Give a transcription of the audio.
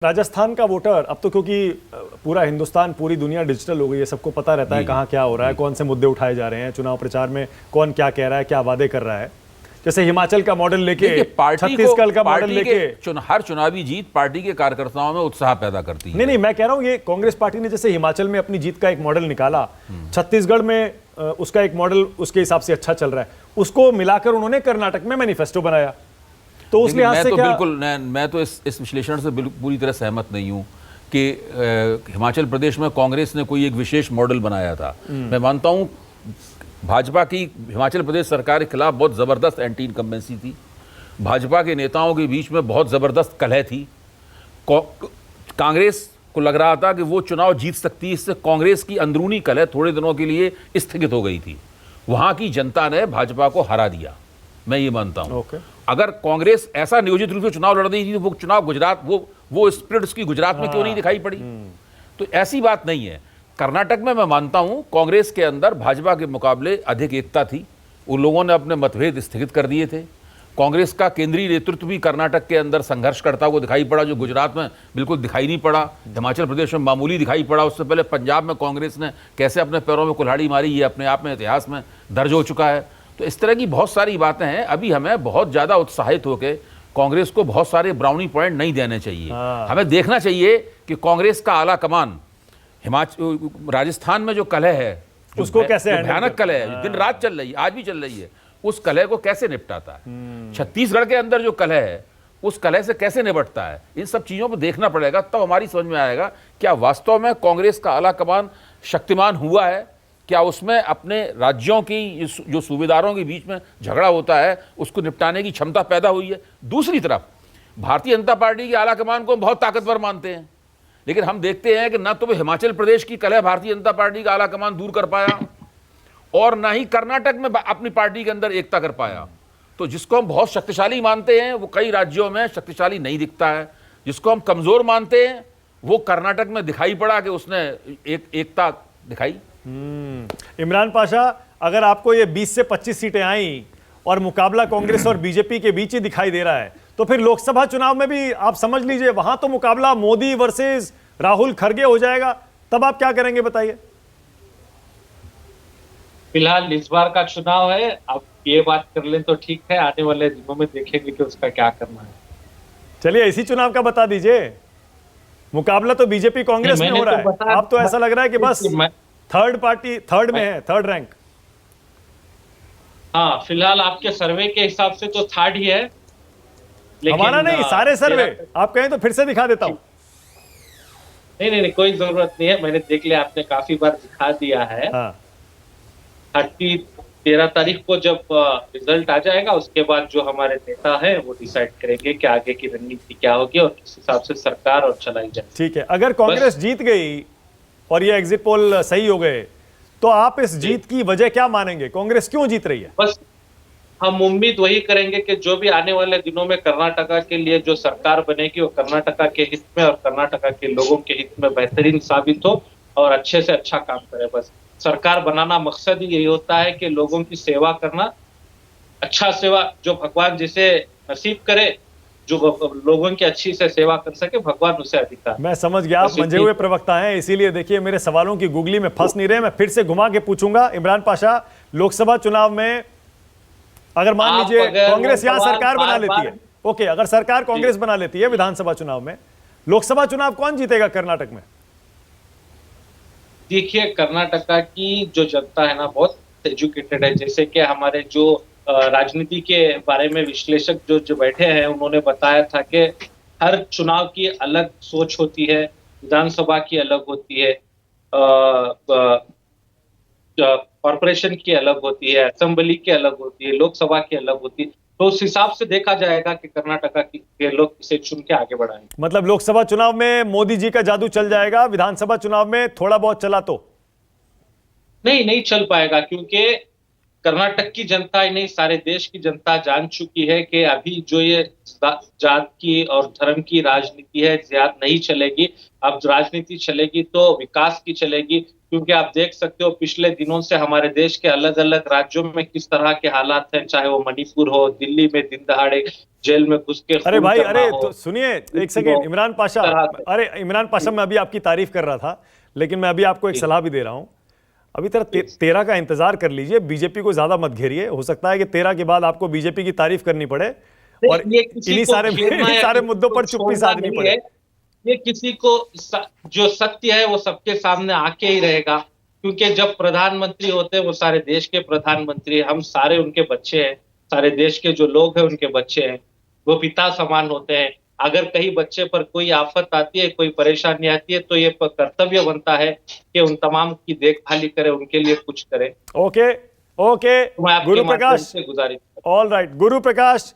राजस्थान का वोटर अब तो, क्योंकि पूरा हिंदुस्तान पूरी दुनिया डिजिटल हो गई है, सबको पता रहता है कहाँ क्या हो रहा है, कौन से मुद्दे उठाए जा रहे हैं, चुनाव प्रचार में कौन क्या कह रहा है, क्या वादे कर रहा है। जैसे हिमाचल का मॉडल लेके, छत्तीसगढ़ का मॉडल लेके हर चुनावी जीत पार्टी के कार्यकर्ताओं में उत्साह पैदा करती है। नहीं, मैं कह रहा हूँ ये कांग्रेस पार्टी ने जैसे हिमाचल में अपनी जीत का एक मॉडल निकाला, छत्तीसगढ़ में उसका एक मॉडल उसके हिसाब से अच्छा चल रहा है, उसको मिलाकर उन्होंने कर्नाटक में मैनिफेस्टो बनाया। तो उस लिहाज से मैं तो इस विश्लेषण से पूरी तरह सहमत नहीं हूं कि हिमाचल प्रदेश में कांग्रेस ने कोई एक विशेष मॉडल बनाया था। मैं मानता हूं भाजपा की हिमाचल प्रदेश सरकार के खिलाफ बहुत ज़बरदस्त एंटी इनकम्बेंसी थी, भाजपा के नेताओं के बीच में बहुत ज़बरदस्त कलह थी। कांग्रेस को लग रहा था कि वो चुनाव जीत सकती है, इससे कांग्रेस की अंदरूनी कलह थोड़े दिनों के लिए स्थगित हो गई थी। वहाँ की जनता ने भाजपा को हरा दिया, मैं ये मानता हूँ। अगर कांग्रेस ऐसा नियोजित रूप से चुनाव लड़ रही थी तो वो चुनाव गुजरात, वो स्प्रिट उसकी गुजरात में क्यों नहीं दिखाई पड़ी? तो ऐसी बात नहीं है। कर्नाटक में मैं मानता हूं कांग्रेस के अंदर भाजपा के मुकाबले अधिक एकता थी, उन लोगों ने अपने मतभेद स्थगित कर दिए थे। कांग्रेस का केंद्रीय नेतृत्व भी कर्नाटक के अंदर संघर्ष करता हुआ दिखाई पड़ा, जो गुजरात में बिल्कुल दिखाई नहीं पड़ा, हिमाचल प्रदेश में मामूली दिखाई पड़ा। उससे पहले पंजाब में कांग्रेस ने कैसे अपने पैरों में कुल्हाड़ी मारी, ये अपने आप में इतिहास में दर्ज हो चुका है। तो इस तरह की बहुत सारी बातें हैं। अभी हमें बहुत ज़्यादा उत्साहित होकर कांग्रेस को बहुत सारे ब्राउनी पॉइंट नहीं देने चाहिए। हमें देखना चाहिए कि कांग्रेस का आला कमान हिमाचल राजस्थान में जो कलह है, उसको कैसे, भयानक कलह है, दिन रात चल रही है, आज भी चल रही है, उस कलह को कैसे निपटाता है। छत्तीसगढ़ के अंदर जो कलह है, उस कलह से कैसे निपटता है, इन सब चीज़ों पर देखना पड़ेगा, तब हमारी समझ में आएगा क्या वास्तव में कांग्रेस का आला कमान शक्तिमान हुआ है, क्या उसमें अपने राज्यों की जो सूबेदारों के बीच में झगड़ा होता है उसको निपटाने की क्षमता पैदा हुई है। दूसरी तरफ भारतीय जनता पार्टी के आला कमान को बहुत ताकतवर मानते हैं, लेकिन हम देखते हैं कि न तो हिमाचल प्रदेश की कलह भारतीय जनता पार्टी का आला कमान दूर कर पाया और न ही कर्नाटक में अपनी पार्टी के अंदर एकता कर पाया। तो जिसको हम बहुत शक्तिशाली मानते हैं वो कई राज्यों में शक्तिशाली नहीं दिखता है, जिसको हम कमजोर मानते हैं वो कर्नाटक में दिखाई पड़ा कि उसने एकता दिखाई। इमरान पाशा, अगर आपको ये 20 से 25 सीटें आई और मुकाबला कांग्रेस और बीजेपी के बीच ही दिखाई दे रहा है, तो फिर लोकसभा चुनाव में भी आप समझ लीजिए वहां तो मुकाबला मोदी वर्सेस राहुल खड़गे हो जाएगा, तब आप क्या करेंगे बताइए? फिलहाल इस बार का चुनाव है, आप ये बात कर लें तो ठीक है, आने वाले दिनों में देखेंगे कि उसका क्या करना है। चलिए इसी चुनाव का बता दीजिए। मुकाबला तो बीजेपी कांग्रेस में हो रहा है, आप तो ऐसा लग रहा है कि बस थर्ड में है, थर्ड रैंक। हाँ, फिलहाल आपके सर्वे के हिसाब से तो थर्ड ही है, लेकिन हमारा नहीं, सारे सर्वे आप कहें तो फिर से दिखा देता हूं। नहीं, कोई जरूरत नहीं है, मैंने देख लिया, आपने काफी बार दिखा दिया है। हाँ। 13 तारीख को जब रिजल्ट आ जाएगा उसके बाद जो हमारे नेता है वो डिसाइड करेंगे कि आगे की रणनीति क्या होगी और किस हिसाब से सरकार और चलाई जाए। ठीक है, अगर कांग्रेस जीत गई और ये एग्जिट पोल सही हो गए तो आप इस जीत की वजह क्या मानेंगे? कांग्रेस क्यों जीत रही है? बस हम उम्मीद वही करेंगे कि जो भी आने वाले दिनों में कर्नाटका के लिए जो सरकार बनेगी वो कर्नाटका के हित में और कर्नाटका के लोगों के हित में बेहतरीन साबित हो और अच्छे से अच्छा काम करे। बस सरकार बनाना मकसद ही यही होता है कि लोगों की सेवा करना, अच्छा सेवा जो भगवान जिसे नसीब करे, जो लोगों की अच्छी से सेवा कर सके, भगवान उसे अधिकार। मैं समझ गया, आप मंझे हुए प्रवक्ता हैं, इसीलिए देखिए मेरे सवालों की गुगली में फंस नहीं रहे। मैं फिर से घुमा के पूछूंगा, इमरान पाशा, लोकसभा चुनाव में अगर मान लीजिए कांग्रेस यहां सरकार बना लेती है, ओके, अगर सरकार कांग्रेस बना लेती है विधानसभा चुनाव में, लोकसभा चुनाव कौन जीतेगा कर्नाटक में? देखिए, कर्नाटका की जो जनता है ना बहुत एजुकेटेड है। जैसे कि हमारे जो राजनीति के बारे में विश्लेषक जो बैठे हैं उन्होंने बताया था कि हर चुनाव की अलग सोच होती है, विधानसभा की अलग होती है, कॉर्पोरेशन की अलग होती है, असेंबली की अलग होती है, लोकसभा की अलग होती है। तो उस हिसाब से देखा जाएगा कि कर्नाटका के लोग इसे चुन के आगे बढ़ाएंगे। मतलब लोकसभा चुनाव में मोदी जी का जादू चल जाएगा, विधानसभा चुनाव में थोड़ा बहुत चला तो नहीं चल पाएगा, क्योंकि कर्नाटक की जनता ही नहीं, सारे देश की जनता जान चुकी है कि अभी जो ये जात की और धर्म की राजनीति है, जात नहीं चलेगी। अब राजनीति चलेगी तो विकास की चलेगी, क्योंकि आप देख सकते हो पिछले दिनों से हमारे देश के अलग अलग राज्यों में किस तरह के हालात हैं, चाहे वो मणिपुर हो, दिल्ली में दिन दहाड़े जेल में घुस के अरे भाई, करना अरे हो। तो सुनिए एक सेकेंड इमरान पाशा। अरे इमरान पाशा, मैं अभी आपकी तारीफ कर रहा था, लेकिन मैं अभी आपको एक सलाह भी दे रहा हूं। अभी तरह 13 का इंतजार कर लीजिए, बीजेपी को ज्यादा मत घेरिए। हो सकता है कि 13 के बाद आपको बीजेपी की तारीफ करनी पड़े और इन्हीं सारे मुद्दों पर चुप्पी साधनी पड़े। ये किसी को जो सत्य है वो सबके सामने आके ही रहेगा, क्योंकि जब प्रधानमंत्री होते हैं वो सारे देश के प्रधानमंत्री, हम सारे उनके बच्चे हैं, सारे देश के जो लोग हैं उनके बच्चे हैं, वो पिता समान होते हैं। अगर कहीं बच्चे पर कोई आफत आती है, कोई परेशानी आती है, तो ये कर्तव्य बनता है कि उन तमाम की देखभाल करे, उनके लिए कुछ करे। ओके ओके गुरु प्रकाश से गुजारिश। ऑल राइट गुरु प्रकाश।